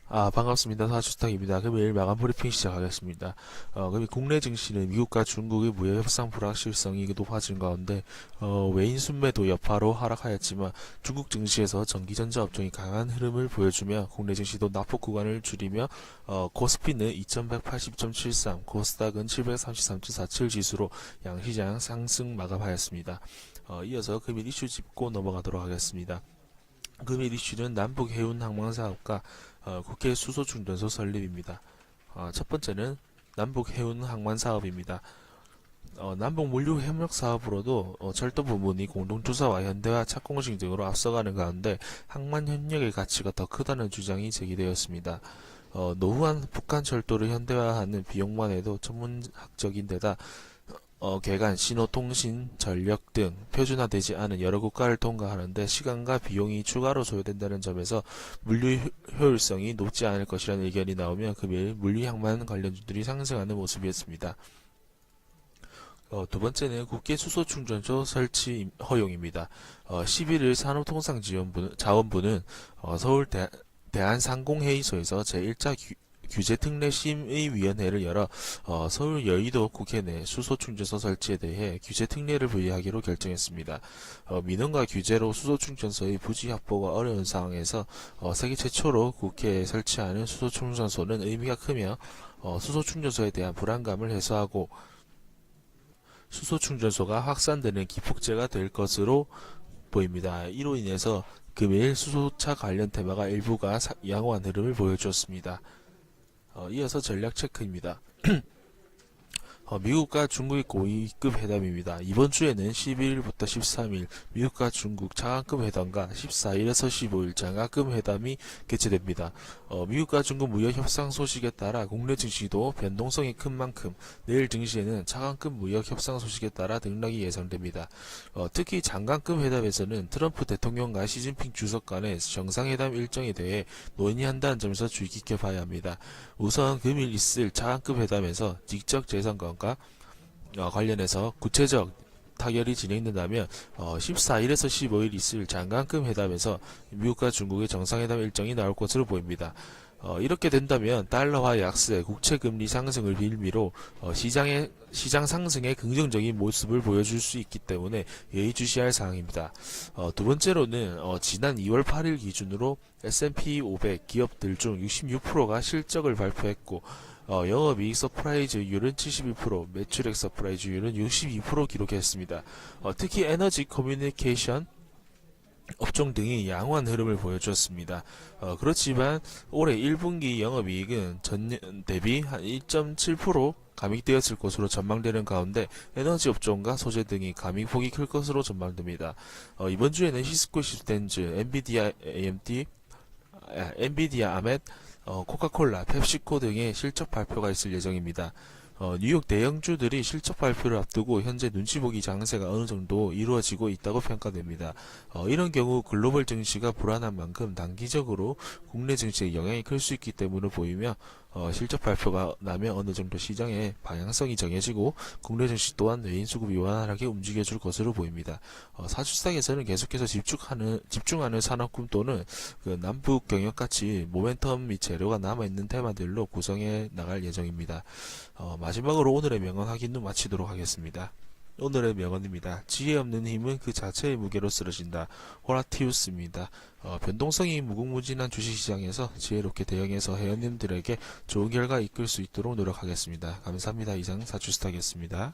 반갑습니다. 사주스탁입니다. 금일 마감 브리핑 시작하겠습니다. 금일 국내 증시는 미국과 중국의 무역 협상 불확실성이 높아진 가운데 외인 순매도 여파로 하락하였지만 중국 증시에서 전기전자 업종이 강한 흐름을 보여주며 국내 증시도 낙폭 구간을 줄이며 코스피는 2180.73, 코스닥은 733.47 지수로 양시장 상승 마감하였습니다. 이어서 금일 이슈 짚고 넘어가도록 하겠습니다. 금일 이슈는 남북 해운 항만 사업과 국회 수소 충전소 설립입니다. 첫 번째는 남북 해운 항만 사업입니다. 남북 물류 협력 사업으로도 철도 부문이 공동조사와 현대화 착공식 등으로 앞서가는 가운데 항만 협력의 가치가 더 크다는 주장이 제기되었습니다. 노후한 북한 철도를 현대화하는 비용만 해도 천문학적인 데다 개간, 신호통신, 전력 등 표준화되지 않은 여러 국가를 통과하는데 시간과 비용이 추가로 소요된다는 점에서 물류 효율성이 높지 않을 것이라는 의견이 나오며 금일 물류향만 관련주들이 상승하는 모습이었습니다. 두 번째는 국회 수소 충전소 설치 허용입니다. 11일 산업통상자원부는 서울 대한상공회의소에서 제1차 규제특례심의위원회를 열어 서울 여의도 국회 내 수소충전소 설치에 대해 규제특례를 부여하기로 결정했습니다. 민원과 규제로 수소충전소의 부지 확보가 어려운 상황에서 세계 최초로 국회에 설치하는 수소충전소는 의미가 크며 수소충전소에 대한 불안감을 해소하고 수소충전소가 확산되는 기폭제가 될 것으로 보입니다. 이로 인해서 금일 수소차 관련 테마가 일부가 양호한 흐름을 보여주었습니다. 이어서 전략 체크입니다. 미국과 중국의 고위급 회담입니다. 이번 주에는 11일부터 13일 미국과 중국 차관급 회담과 14일에서 15일 장관급 회담이 개최됩니다. 미국과 중국 무역 협상 소식에 따라 국내 증시도 변동성이 큰 만큼 내일 증시에는 차관급 무역 협상 소식에 따라 등락이 예상됩니다. 특히 장관급 회담에서는 트럼프 대통령과 시진핑 주석 간의 정상회담 일정에 대해 논의한다는 점에서 주의 깊게 봐야 합니다. 우선 금일 있을 차관급 회담에서 직접 재선권 관련해서 구체적 타결이 진행된다면 14일에서 15일 있을 장관급 회담에서 미국과 중국의 정상회담 일정이 나올 것으로 보입니다. 이렇게 된다면 달러화 약세, 국채금리 상승을 빌미로 시장 상승의 긍정적인 모습을 보여줄 수 있기 때문에 예의주시할 사항입니다. 두 번째로는 지난 2월 8일 기준으로 S&P 500 기업들 중 66%가 실적을 발표했고 영업이익 서프라이즈율은 71%, 매출액 서프라이즈율은 62% 기록했습니다. 특히 에너지 커뮤니케이션 업종 등이 양호한 흐름을 보여주었습니다. 그렇지만 올해 1분기 영업이익은 전년 대비 한 1.7% 감익되었을 것으로 전망되는 가운데 에너지 업종과 소재 등이 감익폭이 클 것으로 전망됩니다. 이번 주에는 시스코 시스템즈, 엔비디아 아멧, 코카콜라, 펩시코 등의 실적 발표가 있을 예정입니다. 뉴욕 대형주들이 실적 발표를 앞두고 현재 눈치보기 장세가 어느 정도 이루어지고 있다고 평가됩니다. 이런 경우 글로벌 증시가 불안한 만큼 단기적으로 국내 증시에 영향이 클 수 있기 때문에 보이며 실적 발표가 나면 어느 정도 시장의 방향성이 정해지고 국내 증시 또한 외인 수급이 원활하게 움직여줄 것으로 보입니다. 사주상에서는 계속해서 집중하는 산업군 또는 남북 경협같이 모멘텀 및 재료가 남아있는 테마들로 구성해 나갈 예정입니다. 마지막으로 오늘의 명언 확인도 마치도록 하겠습니다. 오늘의 명언입니다. 지혜 없는 힘은 그 자체의 무게로 쓰러진다. 호라티우스입니다. 변동성이 무궁무진한 주식시장에서 지혜롭게 대응해서 회원님들에게 좋은 결과 이끌 수 있도록 노력하겠습니다. 감사합니다. 이상 사주스타였습니다.